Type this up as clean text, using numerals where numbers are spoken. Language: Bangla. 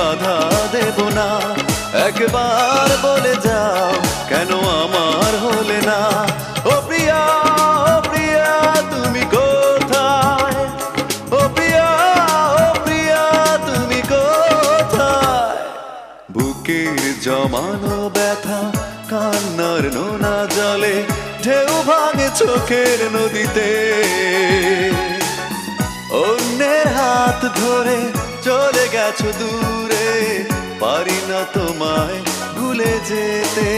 বাধা দেব না। একবার বলে যাও কেন আমার হলে না। ও প্রিয়া, ও প্রিয়া তুমি কোথায়? ও প্রিয়া, ও প্রিয়া তুমি কোথায়? বুকের জমানো ব্যথা কান্নার নোনা জলে ঢেউ ভাঙে চোখের নদীতে। অন্যের হাত ধরে চলে গেছো দূরে, পারি না তোমায় ভুলে যেতে।